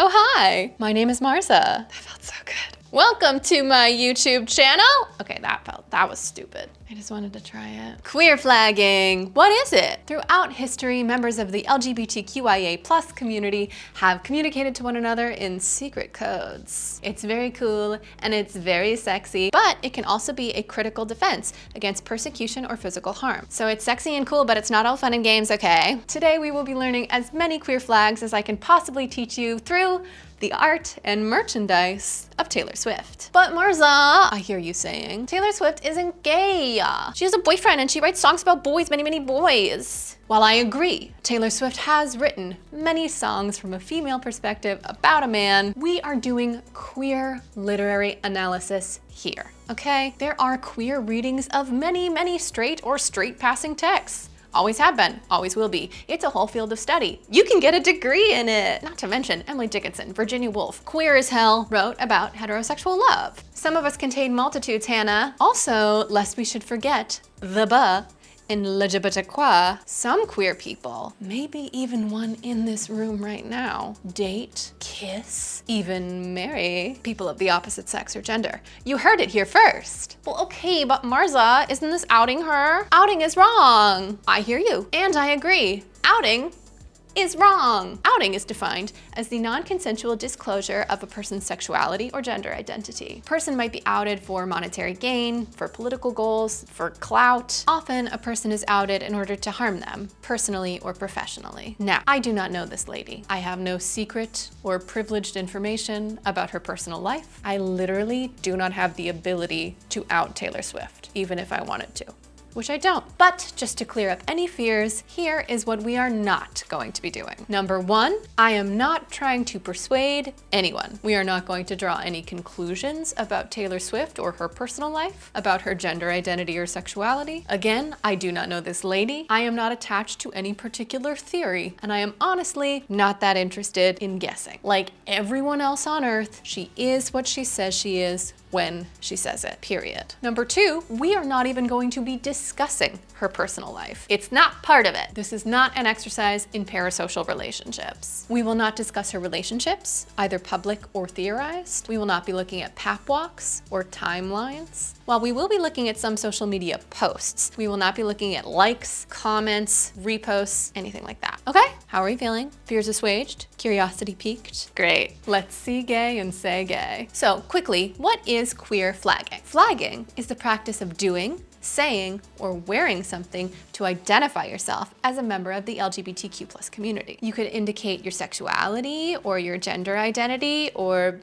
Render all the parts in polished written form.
Oh hi, my name is Marza. That felt so good. Welcome to my YouTube channel. Okay, that was stupid. I just wanted to try it. Queer flagging, what is it? Throughout history, members of the LGBTQIA+ community have communicated to one another in secret codes. It's very cool and it's very sexy, but it can also be a critical defense against persecution or physical harm. So it's sexy and cool, but it's not all fun and games, okay? Today we will be learning as many queer flags as I can possibly teach you through the art and merchandise of Taylor Swift. But Marza, I hear you saying, Taylor Swift isn't gay. She has a boyfriend and she writes songs about boys, many, many boys. While I agree, Taylor Swift has written many songs from a female perspective about a man, we are doing queer literary analysis here, okay? There are queer readings of many, many straight or straight-passing texts. Always have been, always will be. It's a whole field of study. You can get a degree in it. Not to mention Emily Dickinson, Virginia Woolf, queer as hell, wrote about heterosexual love. Some of us contain multitudes, Hannah. Also, lest we should forget, the buh in LGBTQ, some queer people, maybe even one in this room right now, date, kiss, even marry people of the opposite sex or gender. You heard it here first. Well, okay, but Marza, isn't this outing her? Outing is wrong. I hear you, and I agree. Outing is wrong. Outing is defined as the non-consensual disclosure of a person's sexuality or gender identity. A person might be outed for monetary gain, for political goals, for clout. Often a person is outed in order to harm them, personally or professionally. Now, I do not know this lady. I have no secret or privileged information about her personal life. I literally do not have the ability to out Taylor Swift, even if I wanted to. Which I don't. But just to clear up any fears, here is what we are not going to be doing. Number one, I am not trying to persuade anyone. We are not going to draw any conclusions about Taylor Swift or her personal life, about her gender identity or sexuality. Again, I do not know this lady. I am not attached to any particular theory, and I am honestly not that interested in guessing. Like everyone else on Earth, she is what she says she is when she says it, period. Number two, we are not even going to be discussing her personal life. It's not part of it. This is not an exercise in parasocial relationships. We will not discuss her relationships, either public or theorized. We will not be looking at pap walks or timelines. While we will be looking at some social media posts, we will not be looking at likes, comments, reposts, anything like that. Okay? How are you feeling? Fears assuaged? Curiosity piqued? Great. Let's see gay and say gay. So quickly, what is queer flagging? Flagging is the practice of doing, saying, or wearing something to identify yourself as a member of the LGBTQ+ community. You could indicate your sexuality or your gender identity or,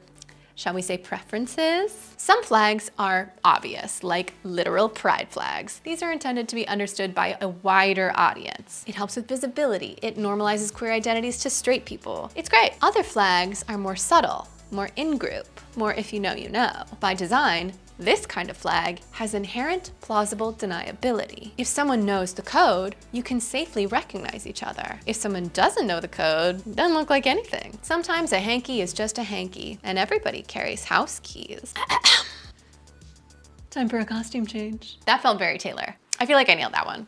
shall we say, preferences. Some flags are obvious, like literal pride flags. These are intended to be understood by a wider audience. It helps with visibility. It normalizes queer identities to straight people. It's great. Other flags are more subtle, more in-group, more if you know, you know. By design, this kind of flag has inherent plausible deniability. If someone knows the code, you can safely recognize each other. If someone doesn't know the code, it doesn't look like anything. Sometimes a hanky is just a hanky, and everybody carries house keys. Time for a costume change. That felt very Taylor. I feel like I nailed that one.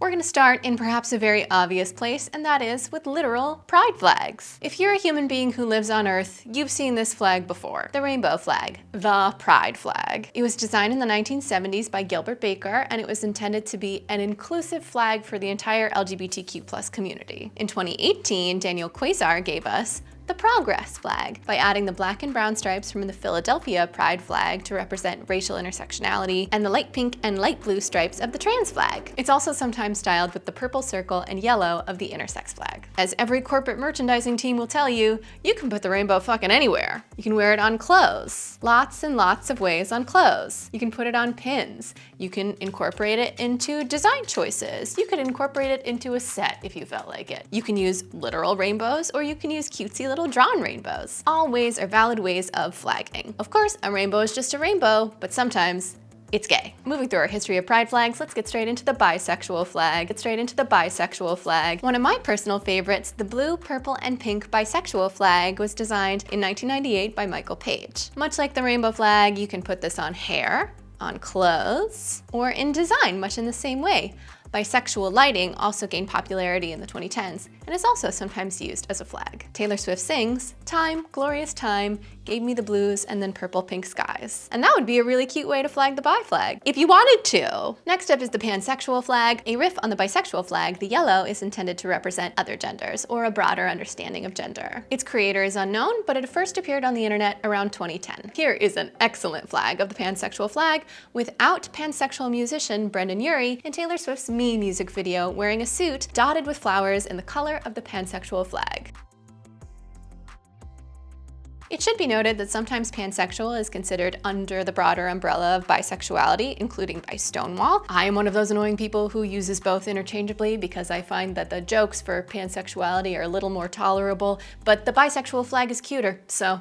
We're gonna start in perhaps a very obvious place, and that is with literal pride flags. If you're a human being who lives on Earth, you've seen this flag before. The rainbow flag, the pride flag. It was designed in the 1970s by Gilbert Baker, and it was intended to be an inclusive flag for the entire LGBTQ+ community. In 2018, Daniel Quasar gave us the progress flag by adding the black and brown stripes from the Philadelphia pride flag to represent racial intersectionality and the light pink and light blue stripes of the trans flag. It's also sometimes styled with the purple circle and yellow of the intersex flag. As every corporate merchandising team will tell you, you can put the rainbow fucking anywhere. You can wear it on clothes. Lots and lots of ways on clothes. You can put it on pins. You can incorporate it into design choices. You could incorporate it into a set if you felt like it. You can use literal rainbows or you can use cutesy little drawn rainbows. All ways are valid ways of flagging. Of course, a rainbow is just a rainbow, but sometimes it's gay. Moving through our history of pride flags, let's get straight into the bisexual flag. One of my personal favorites, the blue, purple, and pink bisexual flag, was designed in 1998 by Michael Page. Much like the rainbow flag, you can put this on hair, on clothes, or in design, much in the same way. Bisexual lighting also gained popularity in the 2010s and is also sometimes used as a flag. Taylor Swift sings, "Time, glorious time, gave me the blues and then purple pink skies." And that would be a really cute way to flag the bi flag, if you wanted to. Next up is the pansexual flag. A riff on the bisexual flag, the yellow is intended to represent other genders, or a broader understanding of gender. Its creator is unknown, but it first appeared on the internet around 2010. Here is an excellent flag of the pansexual flag without pansexual musician Brendan Urie in Taylor Swift's Me music video, wearing a suit dotted with flowers in the color of the pansexual flag. It should be noted that sometimes pansexual is considered under the broader umbrella of bisexuality, including by Stonewall. I am one of those annoying people who uses both interchangeably because I find that the jokes for pansexuality are a little more tolerable, but the bisexual flag is cuter, so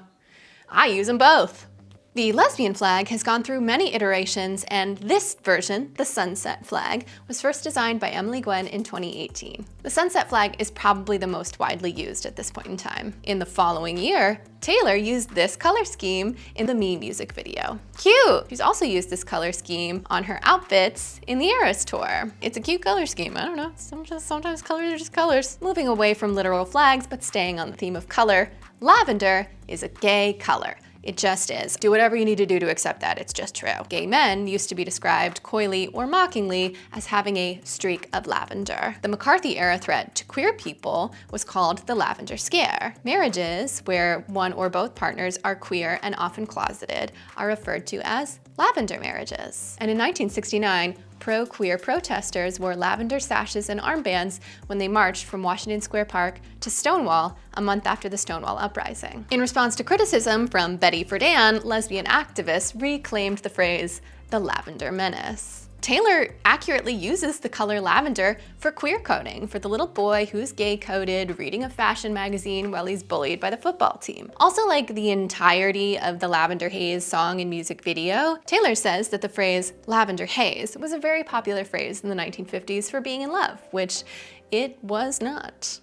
I use them both. The lesbian flag has gone through many iterations, and this version, the sunset flag, was first designed by Emily Gwen in 2018. The sunset flag is probably the most widely used at this point in time. In the following year, Taylor used this color scheme in the Me music video. Cute! She's also used this color scheme on her outfits in the Eras tour. It's a cute color scheme, I don't know. Sometimes colors are just colors. Moving away from literal flags, but staying on the theme of color, lavender is a gay color. It just is. Do whatever you need to do to accept that, it's just true. Gay men used to be described coyly or mockingly as having a streak of lavender. The McCarthy-era threat to queer people was called the Lavender Scare. Marriages, where one or both partners are queer and often closeted, are referred to as lavender marriages. And in 1969, pro-queer protesters wore lavender sashes and armbands when they marched from Washington Square Park to Stonewall a month after the Stonewall Uprising. In response to criticism from Betty Friedan, lesbian activists reclaimed the phrase, the Lavender Menace. Taylor accurately uses the color lavender for queer coding for the little boy who's gay coded, reading a fashion magazine while he's bullied by the football team. Also, like the entirety of the Lavender Haze song and music video, Taylor says that the phrase lavender haze was a very popular phrase in the 1950s for being in love, which it was not.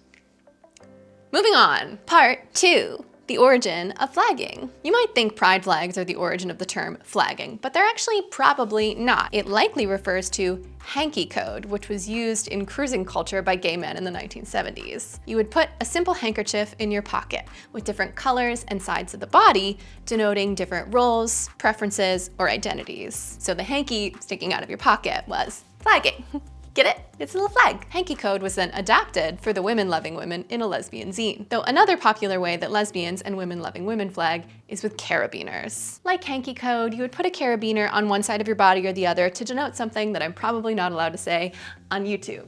Moving on, part 2. The origin of flagging. You might think pride flags are the origin of the term flagging, but they're actually probably not. It likely refers to hanky code, which was used in cruising culture by gay men in the 1970s. You would put a simple handkerchief in your pocket with different colors and sides of the body denoting different roles, preferences, or identities. So the hanky sticking out of your pocket was flagging. Get it? It's a little flag. Hanky code was then adapted for the women-loving women in a lesbian zine. Though another popular way that lesbians and women-loving women flag is with carabiners. Like hanky code, you would put a carabiner on one side of your body or the other to denote something that I'm probably not allowed to say on YouTube.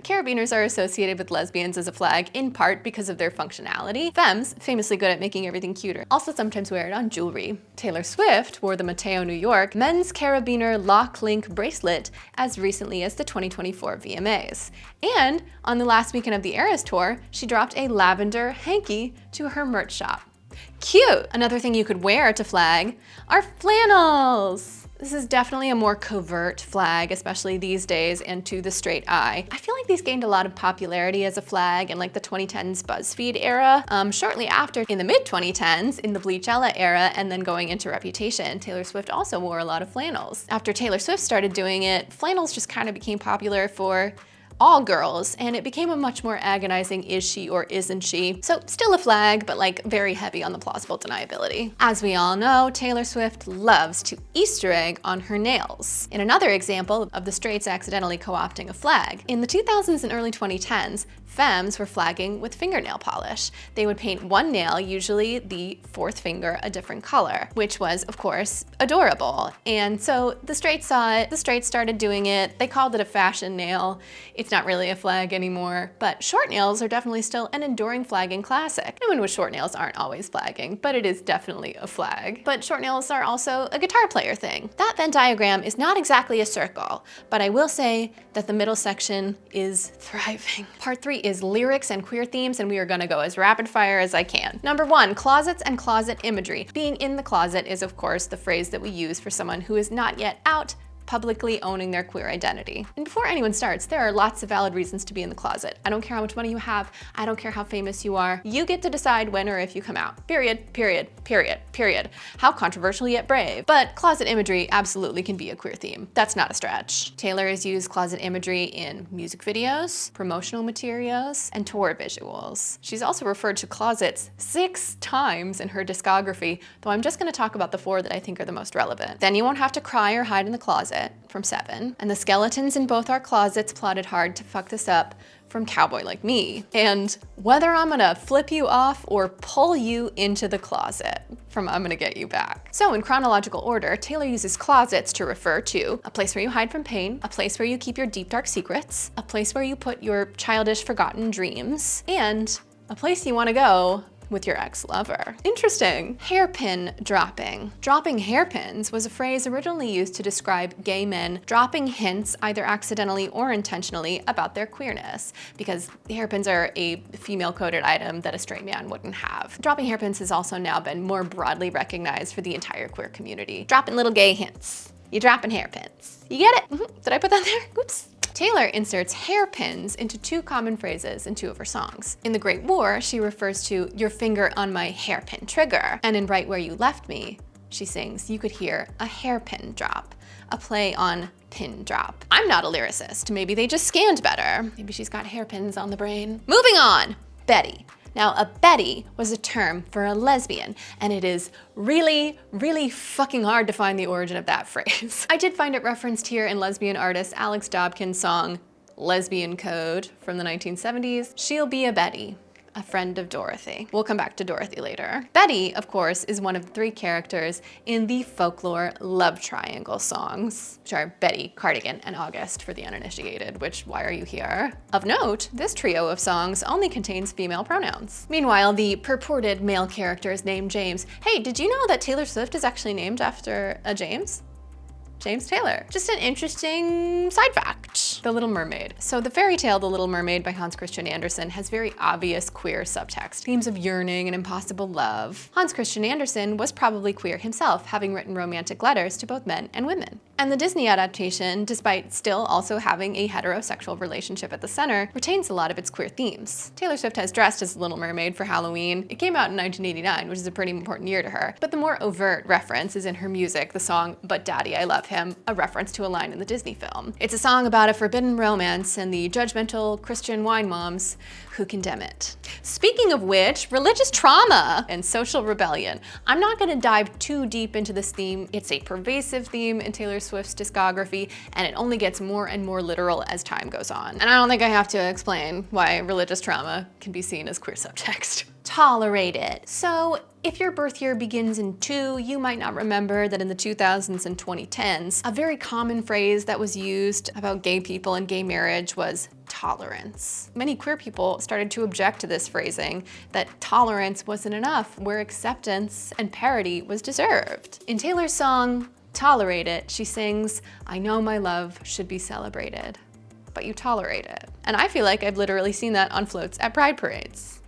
Carabiners are associated with lesbians as a flag in part because of their functionality. Femmes, famously good at making everything cuter, also sometimes wear it on jewelry. Taylor Swift wore the Mateo, New York men's carabiner lock link bracelet as recently as the 2024 VMAs. And on the last weekend of the Eras tour, she dropped a lavender hanky to her merch shop. Cute! Another thing you could wear to flag are flannels. This is definitely a more covert flag, especially these days and to the straight eye. I feel like these gained a lot of popularity as a flag in like the 2010s BuzzFeed era. Shortly after, in the mid-2010s, in the Bleachella era, and then going into Reputation, Taylor Swift also wore a lot of flannels. After Taylor Swift started doing it, flannels just kind of became popular for all girls, and it became a much more agonizing is she or isn't she. So still a flag, but like very heavy on the plausible deniability. As we all know, Taylor Swift loves to Easter egg on her nails. In another example of the straights accidentally co-opting a flag, in the 2000s and early 2010s, femmes were flagging with fingernail polish. They would paint one nail, usually the fourth finger, a different color, which was, of course, adorable. And so the straights saw it, the straights started doing it, they called it a fashion nail. It's not really a flag anymore, but short nails are definitely still an enduring flagging classic. Women with short nails aren't always flagging, but it is definitely a flag. But short nails are also a guitar player thing. That Venn diagram is not exactly a circle, but I will say that the middle section is thriving. Part 3 is lyrics and queer themes, and we are gonna go as rapid fire as I can. Number 1, closets and closet imagery. Being in the closet is, of course, the phrase that we use for someone who is not yet out, publicly owning their queer identity. And before anyone starts, there are lots of valid reasons to be in the closet. I don't care how much money you have. I don't care how famous you are. You get to decide when or if you come out. Period, period, period, period. How controversial yet brave. But closet imagery absolutely can be a queer theme. That's not a stretch. Taylor has used closet imagery in music videos, promotional materials, and tour visuals. She's also referred to closets 6 times in her discography, though I'm just gonna talk about the 4 that I think are the most relevant. Then You Won't Have to Cry or Hide in the Closet from 7, and The Skeletons in Both Our Closets Plotted Hard to Fuck This Up from Cowboy Like Me, and Whether I'm Gonna Flip You Off or Pull You into the Closet from I'm Gonna Get You Back. So in chronological order, Taylor uses closets to refer to a place where you hide from pain, a place where you keep your deep dark secrets, a place where you put your childish forgotten dreams, and a place you wanna go with your ex-lover. Interesting. Hairpin dropping. Dropping hairpins was a phrase originally used to describe gay men dropping hints, either accidentally or intentionally, about their queerness, because hairpins are a female-coded item that a straight man wouldn't have. Dropping hairpins has also now been more broadly recognized for the entire queer community. Dropping little gay hints. You dropping hairpins. You get it? Did I put that there? Oops. Taylor inserts hairpins into 2 common phrases in 2 of her songs. In The Great War, she refers to your finger on my hairpin trigger. And in Right Where You Left Me, she sings, you could hear a hairpin drop, a play on pin drop. I'm not a lyricist. Maybe they just scanned better. Maybe she's got hairpins on the brain. Moving on, Betty. Now, a Betty was a term for a lesbian, and it is really, really fucking hard to find the origin of that phrase. I did find it referenced here in lesbian artist Alex Dobkin's song, Lesbian Code from the 1970s. She'll be a Betty, a friend of Dorothy. We'll come back to Dorothy later. Betty, of course, is one of 3 characters in the folklore love triangle songs, which are Betty, Cardigan, and August for the uninitiated, which, why are you here? Of note, this trio of songs only contains female pronouns. Meanwhile, the purported male character is named James. Hey, did you know that Taylor Swift is actually named after a James? James Taylor. Just an interesting side fact. The Little Mermaid. So the fairy tale The Little Mermaid by Hans Christian Andersen has very obvious queer subtext, themes of yearning and impossible love. Hans Christian Andersen was probably queer himself, having written romantic letters to both men and women. And the Disney adaptation, despite still also having a heterosexual relationship at the center, retains a lot of its queer themes. Taylor Swift has dressed as the Little Mermaid for Halloween. It came out in 1989, which is a pretty important year to her. But the more overt reference is in her music, the song But Daddy, I Love Him, a reference to a line in the Disney film. It's a song about a forbidden romance and the judgmental Christian wine moms who condemn it. Speaking of which, religious trauma and social rebellion. I'm not gonna dive too deep into this theme. It's a pervasive theme in Taylor Swift's discography, and it only gets more and more literal as time goes on. And I don't think I have to explain why religious trauma can be seen as queer subtext. Tolerate it. So if your birth year begins in 2, you might not remember that in the 2000s and 2010s, a very common phrase that was used about gay people and gay marriage was tolerance. Many queer people started to object to this phrasing, that tolerance wasn't enough, where acceptance and parity was deserved. In Taylor's song, Tolerate It, she sings, I know my love should be celebrated, but you tolerate it. And I feel like I've literally seen that on floats at pride parades.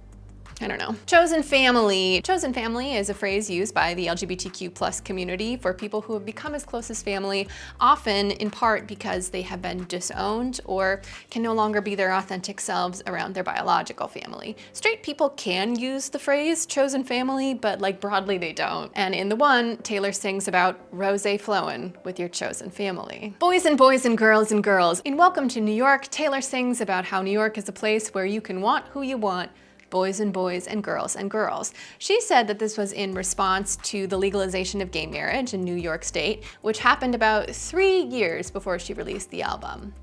I don't know. Chosen family. Chosen family is a phrase used by the LGBTQ+ community for people who have become as close as family, often in part because they have been disowned or can no longer be their authentic selves around their biological family. Straight people can use the phrase chosen family, but like broadly they don't. And in the one, Taylor sings about rosé flowin' with your chosen family. Boys and boys and girls and girls. In Welcome to New York, Taylor sings about how New York is a place where you can want who you want, boys and boys and girls and girls. She said that this was in response to the legalization of gay marriage in New York State, which happened about 3 years before she released the album.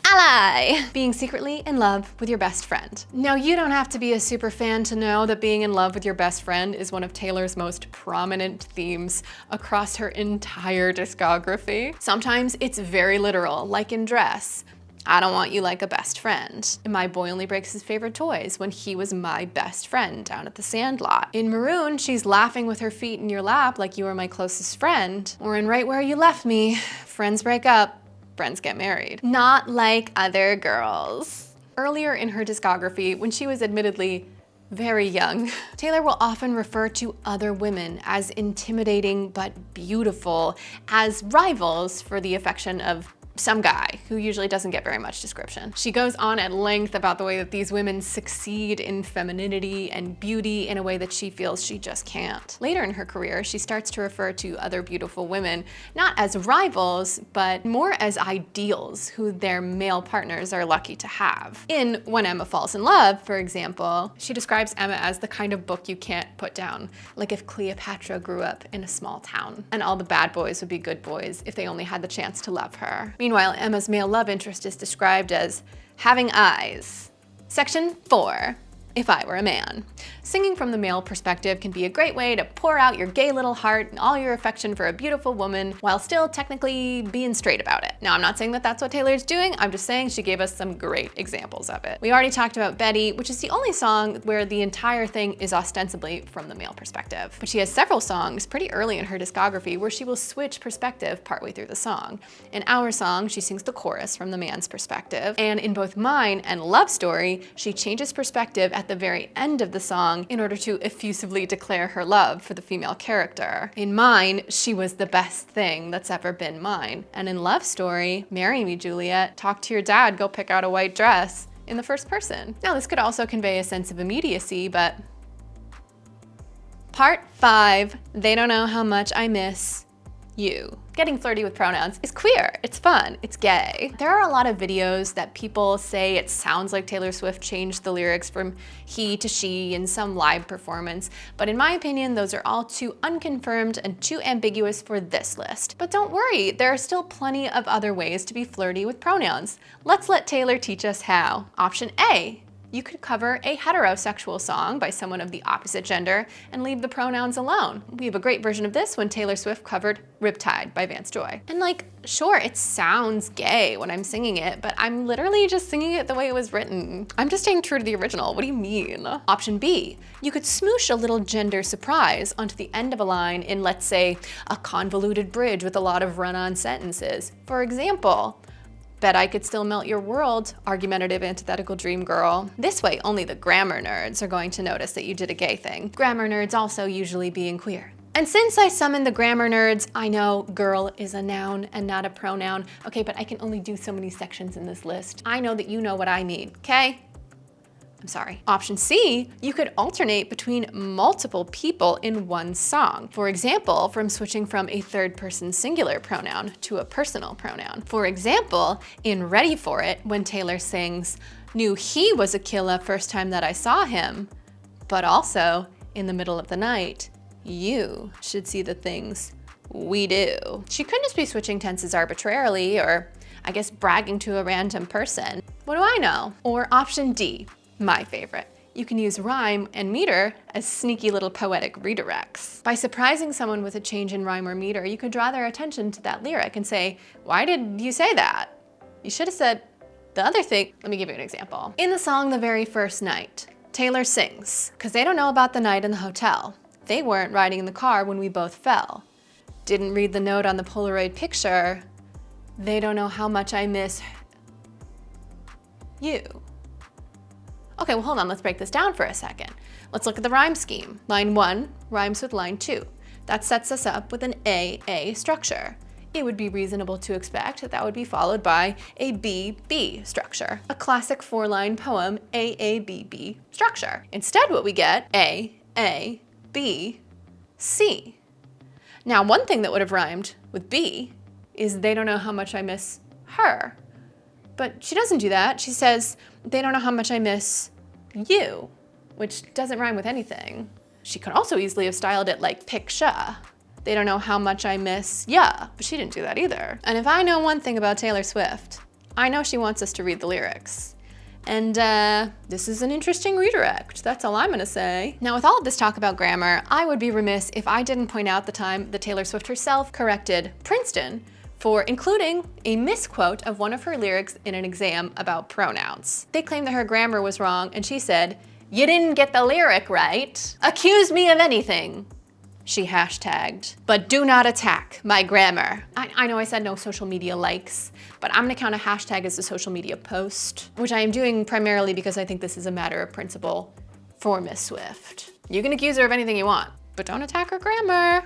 Ally! Being secretly in love with your best friend. Now, you don't have to be a super fan to know that being in love with your best friend is one of Taylor's most prominent themes across her entire discography. Sometimes it's very literal, like in Dress. I don't want you like a best friend. My boy only breaks his favorite toys when he was my best friend down at the Sandlot. In Maroon, she's laughing with her feet in your lap like you were my closest friend. Or in Right Where You Left Me, friends break up, friends get married. Not like other girls. Earlier in her discography, when she was admittedly very young. Taylor will often refer to other women as intimidating but beautiful, as rivals for the affection of some guy who usually doesn't get very much description. She goes on at length about the way that these women succeed in femininity and beauty in a way that she feels she just can't. Later in her career, she starts to refer to other beautiful women not as rivals, but more as ideals who their male partners are lucky to have. In When Emma Falls in Love, for example, she describes Emma as the kind of book you can't put down, like if Cleopatra grew up in a small town, and all the bad boys would be good boys if they only had the chance to love her. Meanwhile, Emma's male love interest is described as having eyes. Section 4. If I Were a Man. Singing from the male perspective can be a great way to pour out your gay little heart and all your affection for a beautiful woman while still technically being straight about it. Now, I'm not saying that that's what Taylor's doing, I'm just saying she gave us some great examples of it. We already talked about Betty, which is the only song where the entire thing is ostensibly from the male perspective. But she has several songs pretty early in her discography where she will switch perspective partway through the song. In Our Song, she sings the chorus from the man's perspective, and in both Mine and Love Story, she changes perspective at the very end of the song in order to effusively declare her love for the female character. In Mine, she was the best thing that's ever been mine. And in Love Story, Marry Me, Juliet, talk to your dad, go pick out a white dress, in the first person. Now, this could also convey a sense of immediacy, but Part 5, They Don't Know How Much I Miss You. Getting flirty with pronouns is queer, it's fun, it's gay. There are a lot of videos that people say it sounds like Taylor Swift changed the lyrics from he to she in some live performance, but in my opinion, those are all too unconfirmed and too ambiguous for this list. But don't worry, there are still plenty of other ways to be flirty with pronouns. Let's let Taylor teach us how. Option A. You could cover a heterosexual song by someone of the opposite gender and leave the pronouns alone. We have a great version of this when Taylor Swift covered Riptide by Vance Joy. And like, sure, it sounds gay when I'm singing it, but I'm literally just singing it the way it was written. I'm just staying true to the original. What do you mean? Option B, you could smoosh a little gender surprise onto the end of a line in, let's say, a convoluted bridge with a lot of run-on sentences. For example, bet I could still melt your world, argumentative antithetical dream girl. This way, only the grammar nerds are going to notice that you did a gay thing. Grammar nerds also usually being queer. And since I summoned the grammar nerds, I know girl is a noun and not a pronoun. Okay, but I can only do so many sections in this list. I know that you know what I mean, okay? I'm sorry. Option C, you could alternate between multiple people in one song. For example, from switching from a third person singular pronoun to a personal pronoun. For example, in Ready For It, when Taylor sings, knew he was a killer first time that I saw him, but also in the middle of the night, you should see the things we do. She couldn't just be switching tenses arbitrarily or I guess bragging to a random person. What do I know? Or option D, my favorite. You can use rhyme and meter as sneaky little poetic redirects. By surprising someone with a change in rhyme or meter, you could draw their attention to that lyric and say, why did you say that? You should have said the other thing. Let me give you an example. In the song The Very First Night, Taylor sings, "'Cause they don't know about the night in the hotel. They weren't riding in the car when we both fell. Didn't read the note on the Polaroid picture. They don't know how much I miss you." Okay, well hold on, let's break this down for a second. Let's look at the rhyme scheme. Line 1 rhymes with line 2. That sets us up with an A-A structure. It would be reasonable to expect that that would be followed by a B-B structure, a classic 4-line poem A-A-B-B structure. Instead, what we get, A-A-B-C. Now, one thing that would have rhymed with B is they don't know how much I miss her. But she doesn't do that. She says, they don't know how much I miss you, which doesn't rhyme with anything. She could also easily have styled it like picture. They don't know how much I miss ya, but she didn't do that either. And if I know one thing about Taylor Swift, I know she wants us to read the lyrics. And this is an interesting redirect. That's all I'm gonna say. Now, with all of this talk about grammar, I would be remiss if I didn't point out the time that Taylor Swift herself corrected Princeton for including a misquote of one of her lyrics in an exam about pronouns. They claimed that her grammar was wrong, and she said, "You didn't get the lyric right. Accuse me of anything," she hashtagged. "But do not attack my grammar." I know I said no social media likes, but I'm gonna count a hashtag as a social media post, which I am doing primarily because I think this is a matter of principle for Miss Swift. You can accuse her of anything you want, but don't attack her grammar.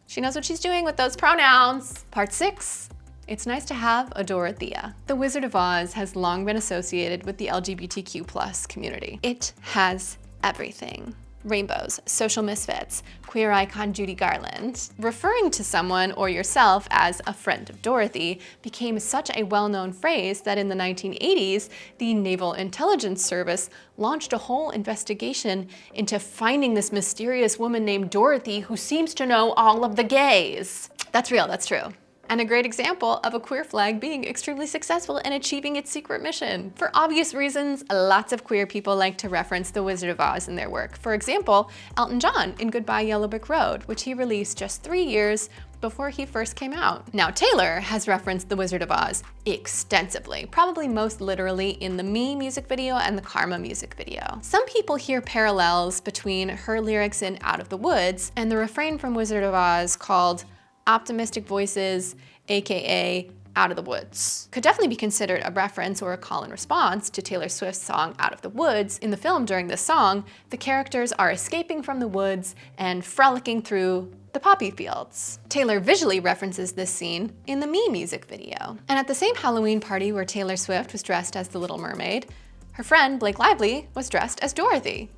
She knows what she's doing with those pronouns. Part 6. It's nice to have a Dorothea. The Wizard of Oz has long been associated with the LGBTQ+ community. It has everything. Rainbows, social misfits, queer icon Judy Garland. Referring to someone or yourself as a friend of Dorothy became such a well-known phrase that in the 1980s, the Naval Intelligence Service launched a whole investigation into finding this mysterious woman named Dorothy who seems to know all of the gays. That's real, that's true. And a great example of a queer flag being extremely successful and achieving its secret mission. For obvious reasons, lots of queer people like to reference The Wizard of Oz in their work. For example, Elton John in Goodbye Yellow Brick Road, which he released just 3 years before he first came out. Now, Taylor has referenced The Wizard of Oz extensively, probably most literally in the Me music video and the Karma music video. Some people hear parallels between her lyrics in Out of the Woods and the refrain from Wizard of Oz called Optimistic Voices, aka Out of the Woods. Could definitely be considered a reference or a call and response to Taylor Swift's song Out of the Woods. In the film during this song, the characters are escaping from the woods and frolicking through the poppy fields. Taylor visually references this scene in the Me music video. And at the same Halloween party where Taylor Swift was dressed as the Little Mermaid, her friend Blake Lively was dressed as Dorothy.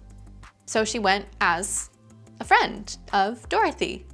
So she went as a friend of Dorothy,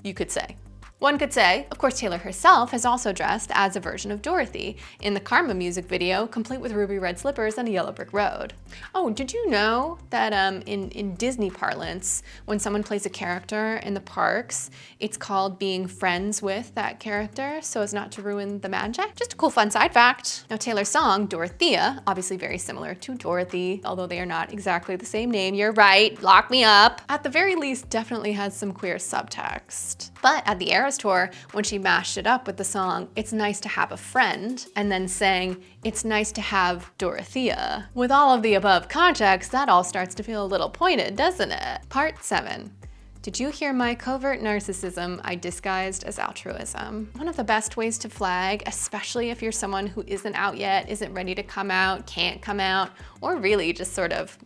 you could say. One could say, of course, Taylor herself has also dressed as a version of Dorothy in the Karma music video, complete with ruby red slippers and a yellow brick road. Oh, did you know that in Disney parlance, when someone plays a character in the parks, it's called being friends with that character so as not to ruin the magic? Just a cool fun side fact. Now, Taylor's song, Dorothea, obviously very similar to Dorothy, although they are not exactly the same name. You're right, lock me up. At the very least, definitely has some queer subtext. But at the Eras Tour, when she mashed it up with the song It's Nice to Have a Friend, and then sang It's Nice to Have Dorothea. With all of the above context, that all starts to feel a little pointed, doesn't it? Part 7. Did you hear my covert narcissism I disguised as altruism? One of the best ways to flag, especially if you're someone who isn't out yet, isn't ready to come out, can't come out, or really just sort of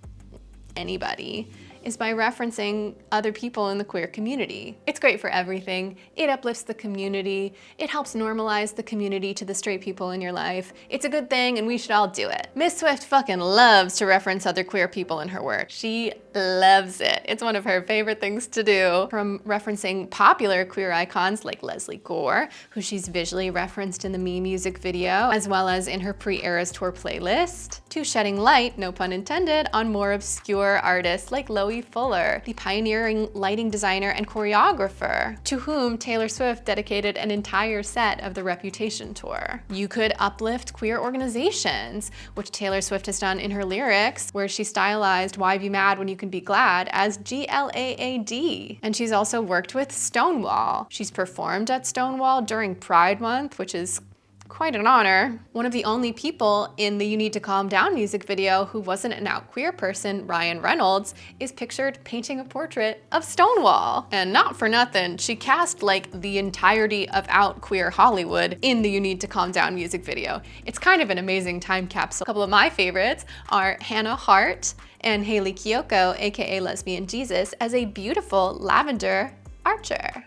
anybody, is by referencing other people in the queer community. It's great for everything. It uplifts the community. It helps normalize the community to the straight people in your life. It's a good thing and we should all do it. Miss Swift fucking loves to reference other queer people in her work. She loves it. It's one of her favorite things to do. From referencing popular queer icons like Leslie Gore, who she's visually referenced in the Me music video, as well as in her pre-Eras Tour playlist, to shedding light, no pun intended, on more obscure artists like Loie Fuller, the pioneering lighting designer and choreographer, to whom Taylor Swift dedicated an entire set of the Reputation tour. You could uplift queer organizations, which Taylor Swift has done in her lyrics, where she stylized Why Be Mad When You Can Be Glad as GLAAD. And she's also worked with Stonewall. She's performed at Stonewall during Pride Month, which is quite an honor. One of the only people in the You Need to Calm Down music video who wasn't an out queer person, Ryan Reynolds, is pictured painting a portrait of Stonewall. And not for nothing, she cast like the entirety of out queer Hollywood in the You Need to Calm Down music video. It's kind of an amazing time capsule. A couple of my favorites are Hannah Hart and Haley Kiyoko, aka Lesbian Jesus, as a beautiful Lavender archer.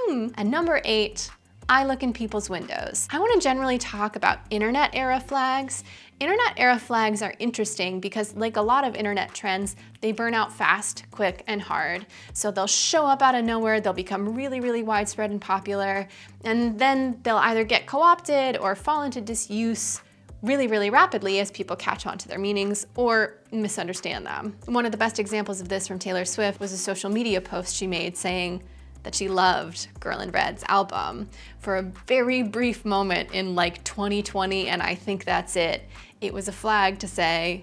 And number 8, I look in people's windows. I want to generally talk about internet era flags. Internet era flags are interesting because, like a lot of internet trends, they burn out fast, quick, and hard. So they'll show up out of nowhere, they'll become really, really widespread and popular, and then they'll either get co-opted or fall into disuse really, really rapidly as people catch on to their meanings or misunderstand them. One of the best examples of this from Taylor Swift was a social media post she made saying that she loved Girl in Red's album for a very brief moment in like 2020, and I think that's it. It was a flag to say,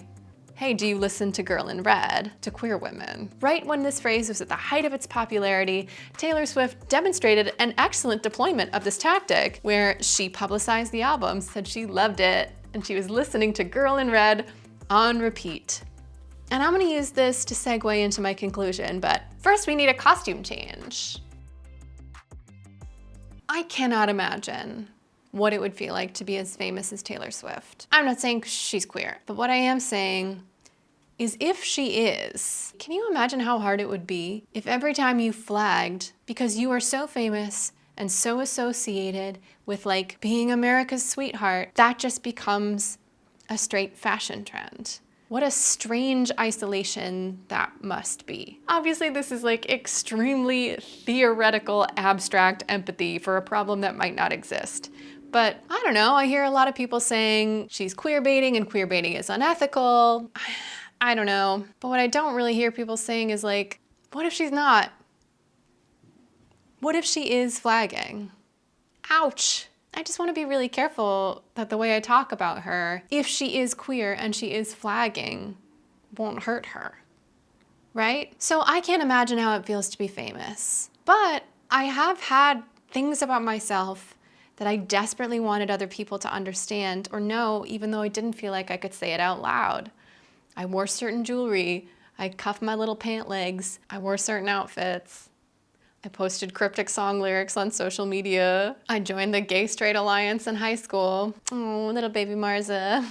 hey, do you listen to Girl in Red, to queer women? Right when this phrase was at the height of its popularity, Taylor Swift demonstrated an excellent deployment of this tactic where she publicized the album, said she loved it, and she was listening to Girl in Red on repeat. And I'm gonna use this to segue into my conclusion, but first we need a costume change. I cannot imagine what it would feel like to be as famous as Taylor Swift. I'm not saying she's queer, but what I am saying is if she is. Can you imagine how hard it would be if every time you flagged, because you are so famous and so associated with like being America's sweetheart, that just becomes a straight fashion trend? What a strange isolation that must be. Obviously, this is like extremely theoretical, abstract empathy for a problem that might not exist. But I don't know, I hear a lot of people saying she's queer baiting and queer baiting is unethical. I don't know. But what I don't really hear people saying is like, what if she's not? What if she is flagging? Ouch. I just want to be really careful that the way I talk about her, if she is queer and she is flagging, won't hurt her, right? So I can't imagine how it feels to be famous, but I have had things about myself that I desperately wanted other people to understand or know, even though I didn't feel like I could say it out loud. I wore certain jewelry, I cuffed my little pant legs, I wore certain outfits. I posted cryptic song lyrics on social media. I joined the Gay Straight Alliance in high school. Oh, little baby Marza.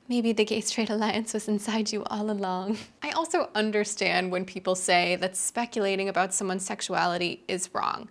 Maybe the Gay Straight Alliance was inside you all along. I also understand when people say that speculating about someone's sexuality is wrong.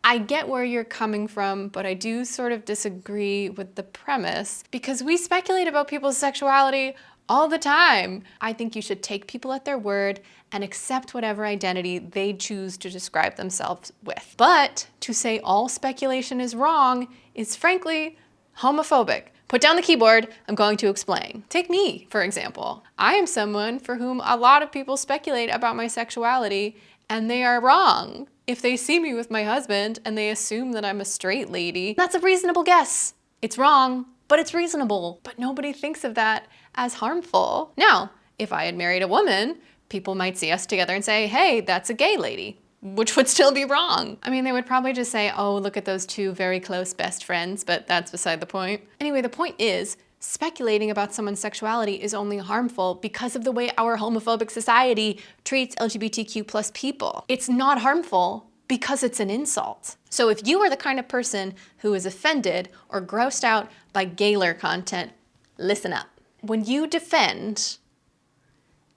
I get where you're coming from, but I do sort of disagree with the premise because we speculate about people's sexuality all the time. I think you should take people at their word and accept whatever identity they choose to describe themselves with. But to say all speculation is wrong is frankly homophobic. Put down the keyboard, I'm going to explain. Take me, for example. I am someone for whom a lot of people speculate about my sexuality, and they are wrong. If they see me with my husband and they assume that I'm a straight lady, that's a reasonable guess. It's wrong, but it's reasonable. But nobody thinks of that as harmful. Now, if I had married a woman, people might see us together and say, hey, that's a gay lady, which would still be wrong. I mean, they would probably just say, oh, look at those two very close best friends, but that's beside the point. Anyway, the point is, speculating about someone's sexuality is only harmful because of the way our homophobic society treats LGBTQ plus people. It's not harmful because it's an insult. So if you are the kind of person who is offended or grossed out by gaylor content, listen up. When you defend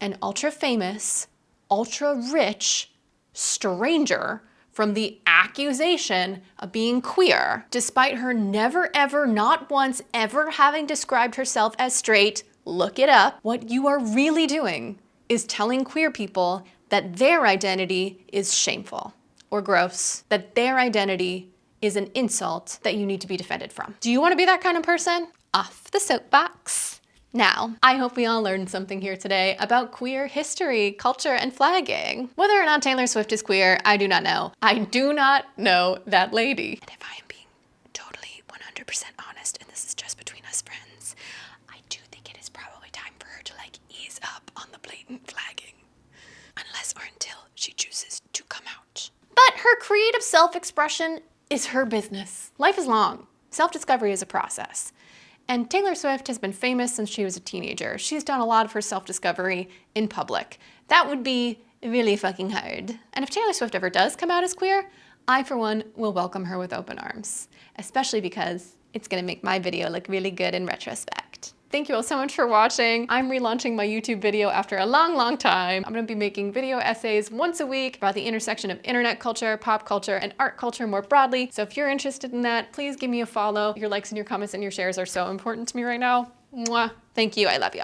an ultra-famous, ultra-rich stranger from the accusation of being queer, despite her never ever, not once ever having described herself as straight, look it up, what you are really doing is telling queer people that their identity is shameful or gross, that their identity is an insult that you need to be defended from. Do you want to be that kind of person? Off the soapbox. Now, I hope we all learned something here today about queer history, culture, and flagging. Whether or not Taylor Swift is queer, I do not know. I do not know that lady. And if I am being totally 100% honest, and this is just between us friends, I do think it is probably time for her to like ease up on the blatant flagging. Unless or until she chooses to come out. But her creative self-expression is her business. Life is long. Self-discovery is a process. And Taylor Swift has been famous since she was a teenager. She's done a lot of her self-discovery in public. That would be really fucking hard. And if Taylor Swift ever does come out as queer, I, for one, will welcome her with open arms. Especially because it's gonna make my video look really good in retrospect. Thank you all so much for watching. I'm relaunching my YouTube video after a long, long time. I'm gonna be making video essays once a week about the intersection of internet culture, pop culture, and art culture more broadly. So if you're interested in that, please give me a follow. Your likes and your comments and your shares are so important to me right now. Mwah. Thank you, I love you.